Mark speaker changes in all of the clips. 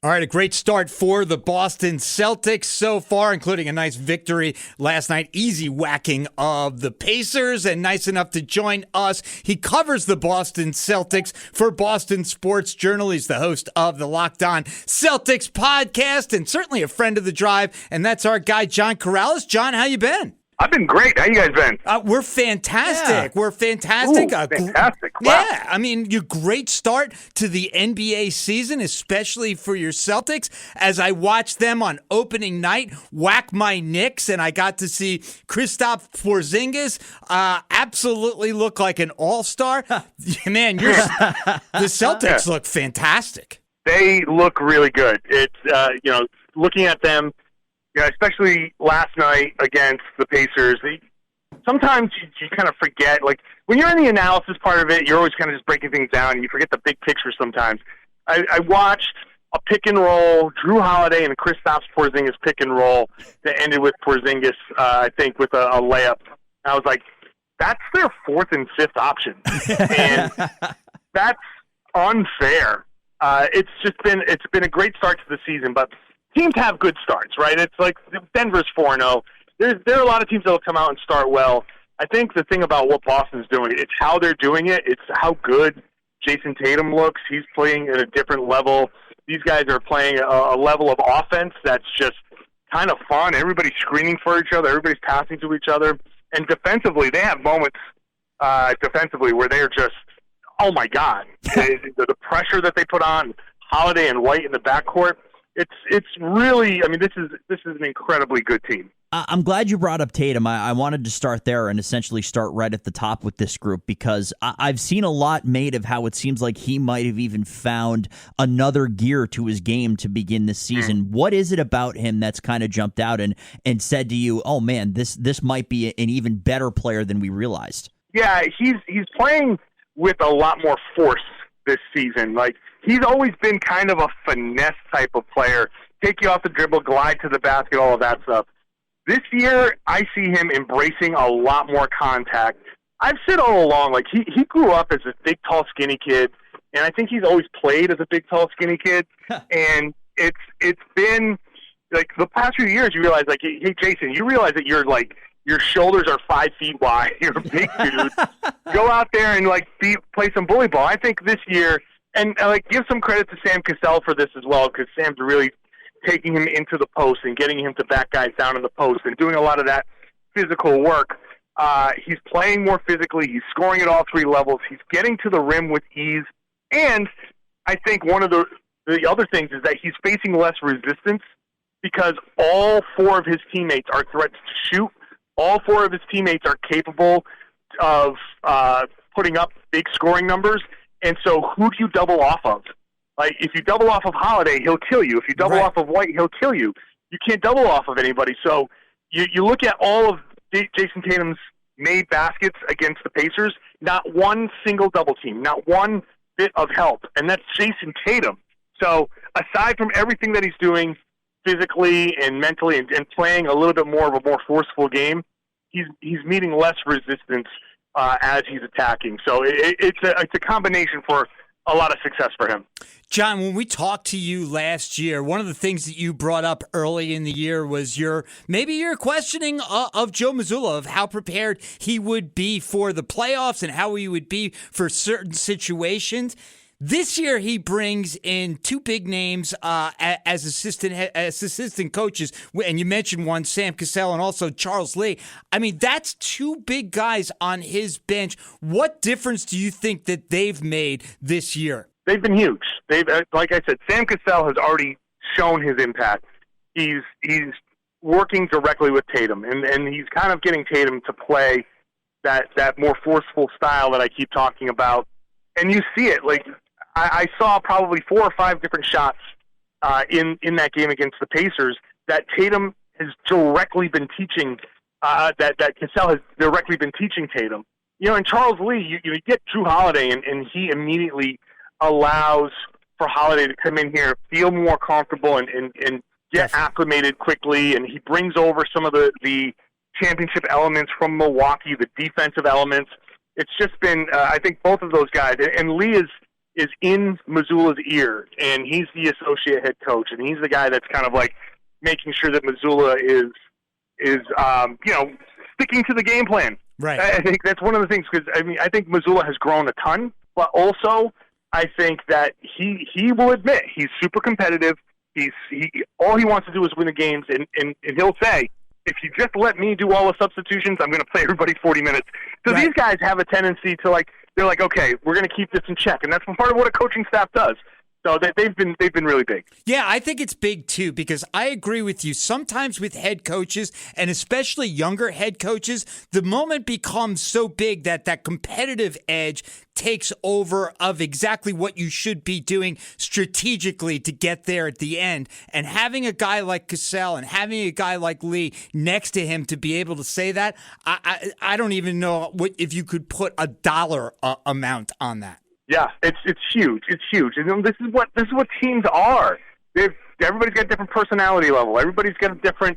Speaker 1: All right, a great start for the Boston Celtics so far, including a nice victory last night. Easy whacking of the Pacers, and nice enough to join us. He covers the Boston Celtics for Boston Sports Journal. He's the host of the Locked On Celtics podcast, and certainly a friend of the drive, and that's our guy, John Karalis. John, how you been?
Speaker 2: I've been great. How you guys been?
Speaker 1: We're fantastic. Yeah. We're fantastic.
Speaker 2: Ooh, fantastic. Wow.
Speaker 1: Yeah, I mean, your great start to the NBA season, especially for your Celtics. As I watched them on opening night whack my Knicks, and I got to see Kristaps Porzingis absolutely look like an all-star. Man, the Celtics look fantastic.
Speaker 2: They look really good. It's looking at them. Yeah, especially last night against the Pacers. Sometimes you kind of forget, like, when you're in the analysis part of it, you're always kind of just breaking things down, and you forget the big picture sometimes. I watched a pick and roll, Drew Holiday and Kristaps Porzingis pick and roll that ended with Porzingis, I think, with a layup. I was like, that's their fourth and fifth option. And that's unfair. It's been a great start to the season, but teams have good starts, right? It's like Denver's 4-0. There are a lot of teams that will come out and start well. I think the thing about what Boston's doing, it's how they're doing it. It's how good Jayson Tatum looks. He's playing at a different level. These guys are playing a level of offense that's just kind of fun. Everybody's screening for each other. Everybody's passing to each other. And defensively, they have moments defensively where they're just, oh, my God. The pressure that they put on Holiday and White in the backcourt, It's really, I mean, this is an incredibly good team.
Speaker 3: I'm glad you brought up Tatum. I wanted to start there and essentially start right at the top with this group, because I've seen a lot made of how it seems like he might have even found another gear to his game to begin this season. What is it about him that's kind of jumped out and said to you, oh man, this might be an even better player than we realized?
Speaker 2: Yeah, he's playing with a lot more force this season. Like, he's always been kind of a finesse type of player. Take you off the dribble, glide to the basket, all of that stuff. This year, I see him embracing a lot more contact. I've said all along, like, he grew up as a big, tall, skinny kid, and I think he's always played as a big, tall, skinny kid. And it's been, like, the past few years, you realize, like, hey, Jason, you realize that you're, like, your shoulders are 5 feet wide. You're a big dude. Go out there and, like, play some bully ball. I think this year, and give some credit to Sam Cassell for this as well, because Sam's really taking him into the post and getting him to back guys down in the post and doing a lot of that physical work. He's playing more physically. He's scoring at all three levels. He's getting to the rim with ease. And I think one of the other things is that he's facing less resistance because all four of his teammates are threats to shoot. All four of his teammates are capable of putting up big scoring numbers. And so who do you double off of? Like, if you double off of Holiday, he'll kill you. If you double off of White, he'll kill you. You can't double off of anybody. So you look at all of Jayson Tatum's made baskets against the Pacers, not one single double team, not one bit of help. And that's Jayson Tatum. So aside from everything that he's doing physically and mentally and playing a little bit more of a more forceful game, he's meeting less resistance as he's attacking. So it's a combination for a lot of success for him.
Speaker 1: John, when we talked to you last year, one of the things that you brought up early in the year was your questioning of Joe Mazzulla, of how prepared he would be for the playoffs and how he would be for certain situations. This year, he brings in two big names as assistant coaches, and you mentioned one, Sam Cassell, and also Charles Lee. I mean, that's two big guys on his bench. What difference do you think that they've made this year?
Speaker 2: They've been huge. Like I said, Sam Cassell has already shown his impact. He's working directly with Tatum, and he's kind of getting Tatum to play that more forceful style that I keep talking about. And you see it, like, I saw probably 4 or 5 different shots in that game against the Pacers that Tatum has directly been teaching, that Cassell has directly been teaching Tatum. You know, and Charles Lee, you get Drew Holiday, and he immediately allows for Holiday to come in here, feel more comfortable, and get acclimated quickly, and he brings over some of the championship elements from Milwaukee, the defensive elements. It's just been, I think, both of those guys, and Lee is is in Mazzulla's ear, and he's the associate head coach, and he's the guy that's kind of like making sure that Mazzulla is sticking to the game plan.
Speaker 1: Right.
Speaker 2: I think that's one of the things, because I think Mazzulla has grown a ton, but also I think that he will admit he's super competitive. All he wants to do is win the games, and he'll say, if you just let me do all the substitutions, I'm going to play everybody 40 minutes. So These guys have a tendency to they're like, okay, we're going to keep this in check, and that's part of what a coaching staff does. So they've been really big.
Speaker 1: Yeah, I think it's big too, because I agree with you. Sometimes with head coaches, and especially younger head coaches, the moment becomes so big that competitive edge takes over of exactly what you should be doing strategically to get there at the end. And having a guy like Cassell and having a guy like Lee next to him to be able to say that, I don't even know if you could put a dollar amount on that.
Speaker 2: Yeah, it's huge. It's huge. And this is what teams are. Everybody's got a different personality level. Everybody's got a different,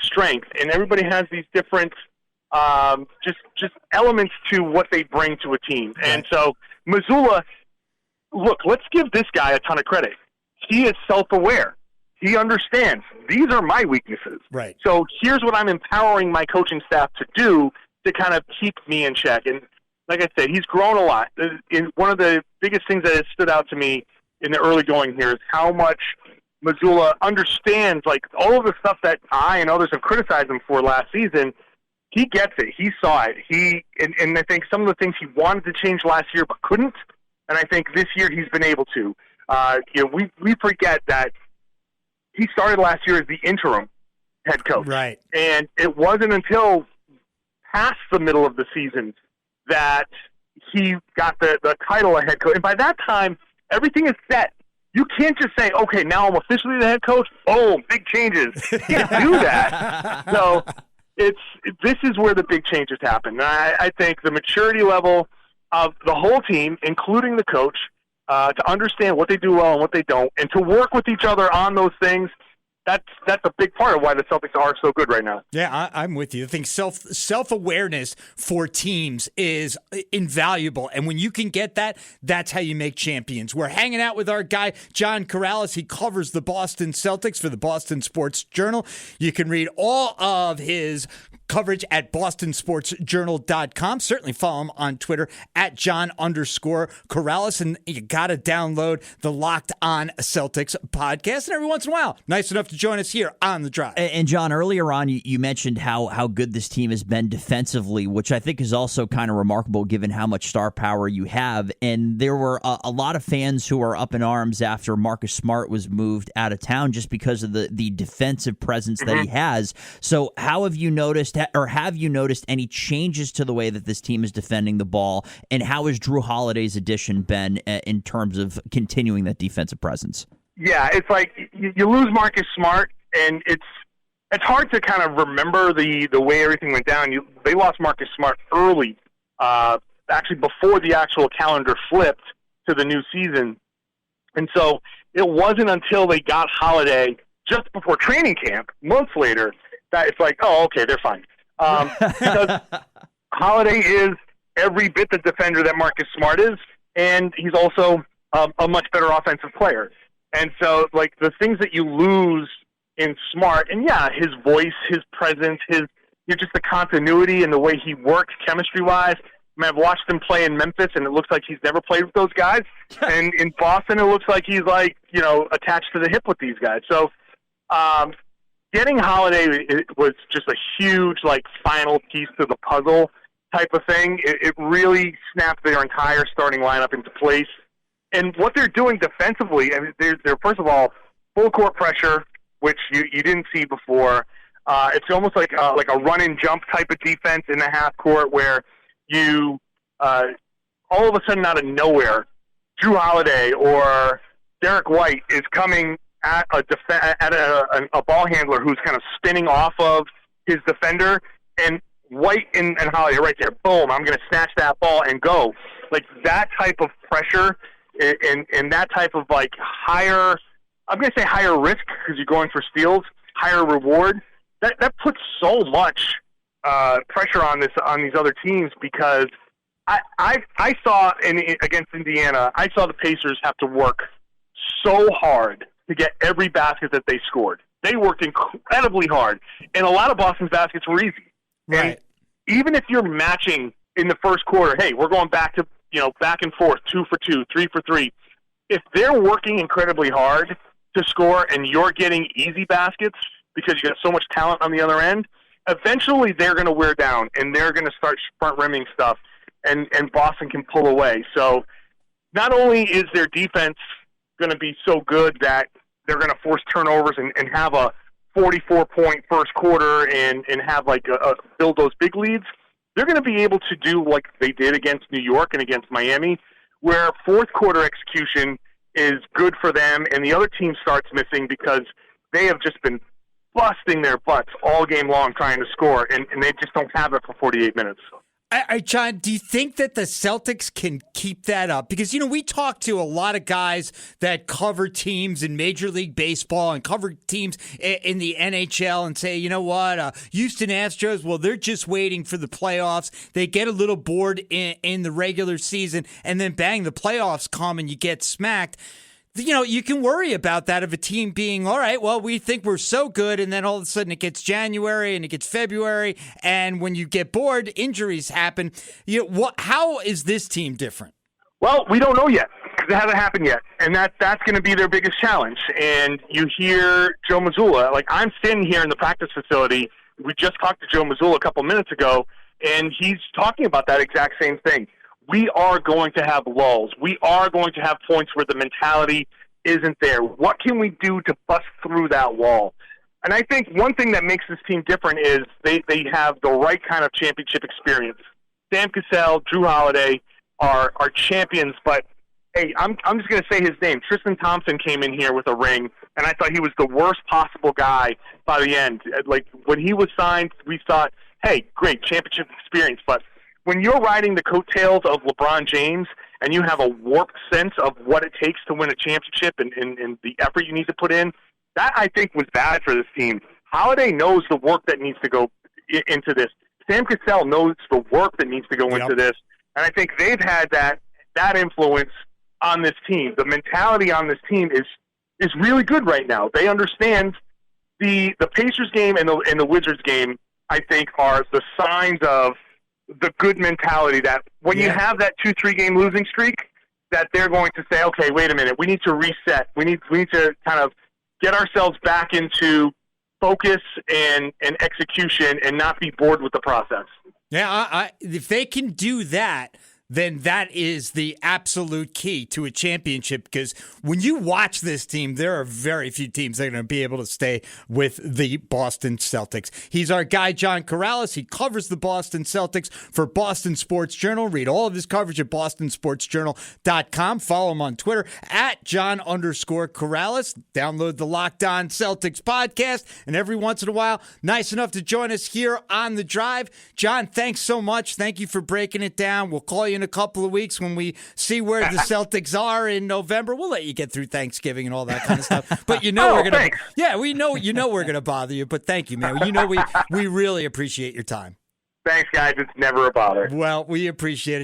Speaker 2: strength, and everybody has these different just elements to what they bring to a team. Right. And so Mazzulla, look, let's give this guy a ton of credit. He is self-aware. He understands these are my weaknesses.
Speaker 1: Right.
Speaker 2: So here's what I'm empowering my coaching staff to do to kind of keep me in check. And like I said, he's grown a lot. One of the biggest things that has stood out to me in the early going here is how much Mazzulla understands, all of the stuff that I and others have criticized him for last season. He gets it. He saw it. And I think some of the things he wanted to change last year but couldn't, and I think this year he's been able to. We forget that he started last year as the interim head coach.
Speaker 1: Right.
Speaker 2: And it wasn't until past the middle of the season that he got the title of head coach. And by that time, everything is set. You can't just say, okay, now I'm officially the head coach. Oh, big changes. You can't do that. So this is where the big changes happen. And I think the maturity level of the whole team, including the coach, to understand what they do well and what they don't, and to work with each other on those things, that's a big part of why the Celtics are so good right now.
Speaker 1: Yeah, I'm with you. I think self-awareness for teams is invaluable. And when you can get that, that's how you make champions. We're hanging out with our guy, John Karalis. He covers the Boston Celtics for the Boston Sports Journal. You can read all of his coverage at bostonsportsjournal.com. Certainly follow him on Twitter at John_Karalis. And you got to download the Locked On Celtics podcast. And every once in a while, nice enough to join us here on The Drive.
Speaker 3: And John, earlier on, you mentioned how good this team has been defensively, which I think is also kind of remarkable given how much star power you have. And there were a lot of fans who are up in arms after Marcus Smart was moved out of town just because of the defensive presence that he has. So how have you noticed, or have you noticed any changes to the way that this team is defending the ball? And how has Drew Holiday's addition been in terms of continuing that defensive presence?
Speaker 2: Yeah, it's like you lose Marcus Smart, and it's hard to kind of remember the way everything went down. They lost Marcus Smart early, actually before the actual calendar flipped to the new season. And so it wasn't until they got Holiday just before training camp, months later, that it's like, oh, okay, they're fine. Because Holiday is every bit the defender that Marcus Smart is, and he's also a much better offensive player. And so, the things that you lose in Smart, and yeah, his voice, his presence, just the continuity and the way he works chemistry-wise. I've watched him play in Memphis, and it looks like he's never played with those guys. And in Boston, it looks like he's attached to the hip with these guys. So, getting Holiday was just a huge, final piece to the puzzle type of thing. It really snapped their entire starting lineup into place. And what they're doing defensively, they're first of all, full court pressure, which you didn't see before. It's almost like a run and jump type of defense in the half court where you, all of a sudden out of nowhere, Drew Holiday or Derek White is coming at a ball handler who's kind of spinning off of his defender, and White and Holiday are right there. Boom, I'm going to snatch that ball and go. That type of pressure and that type of higher, I'm going to say higher risk because you're going for steals, higher reward, that puts so much pressure on these other teams, because I saw against Indiana, I saw the Pacers have to work so hard to get every basket that they scored. They worked incredibly hard, and a lot of Boston's baskets were easy.
Speaker 1: Right.
Speaker 2: And even if you're matching in the first quarter, hey, we're going back and forth, 2 for 2, 3 for 3. If they're working incredibly hard to score and you're getting easy baskets because you got so much talent on the other end, eventually they're going to wear down and they're going to start front rimming stuff, and Boston can pull away. So not only is their defense going to be so good that they're going to force turnovers and have a 44-point first quarter and have build those big leads, they're going to be able to do like they did against New York and against Miami, where fourth quarter execution is good for them and the other team starts missing because they have just been busting their butts all game long trying to score, and they just don't have it for 48 minutes.
Speaker 1: John, do you think that the Celtics can keep that up? Because, we talk to a lot of guys that cover teams in Major League Baseball and cover teams in the NHL and say, you know what, Houston Astros, well, they're just waiting for the playoffs. They get a little bored in the regular season, and then bang, the playoffs come and you get smacked. You can worry about that of a team being, all right, well, we think we're so good, and then all of a sudden it gets January and it gets February, and when you get bored, injuries happen. How is this team different?
Speaker 2: Well, we don't know yet because it hasn't happened yet, and that's going to be their biggest challenge. And you hear Joe Mazzulla, like I'm standing here in the practice facility. We just talked to Joe Mazzulla a couple minutes ago, and he's talking about that exact same thing. We are going to have lulls. We are going to have points where the mentality isn't there. What can we do to bust through that wall? And I think one thing that makes this team different is they have the right kind of championship experience. Sam Cassell, Drew Holiday are champions, but hey, I'm just going to say his name. Tristan Thompson came in here with a ring, and I thought he was the worst possible guy by the end. Like when he was signed, we thought, hey, great, championship experience, but when you're riding the coattails of LeBron James and you have a warped sense of what it takes to win a championship and the effort you need to put in, that I think was bad for this team. Holiday knows the work that needs to go into this. Sam Cassell knows the work that needs to go into this. And I think they've had that influence on this team. The mentality on this team is really good right now. They understand the Pacers game and the Wizards game, I think, are the signs of the good mentality that when you have that 2-3 game losing streak, that they're going to say, okay, wait a minute, we need to reset. We need to kind of get ourselves back into focus and execution and not be bored with the process.
Speaker 1: Yeah, if they can do that, then that is the absolute key to a championship, because when you watch this team, there are very few teams that are going to be able to stay with the Boston Celtics. He's our guy, John Karalis. He covers the Boston Celtics for Boston Sports Journal. Read all of his coverage at bostonsportsjournal.com. Follow him on Twitter at John_Karalis. Download the Locked On Celtics podcast, and every once in a while, nice enough to join us here on The Drive. John, thanks so much. Thank you for breaking it down. We'll call you in a couple of weeks when we see where the Celtics are in November. We'll let you get through Thanksgiving and all that kind of stuff. But we're gonna, we know we're gonna bother you. But thank you, man. We really appreciate your time.
Speaker 2: Thanks, guys. It's never a bother.
Speaker 1: Well, we appreciate it.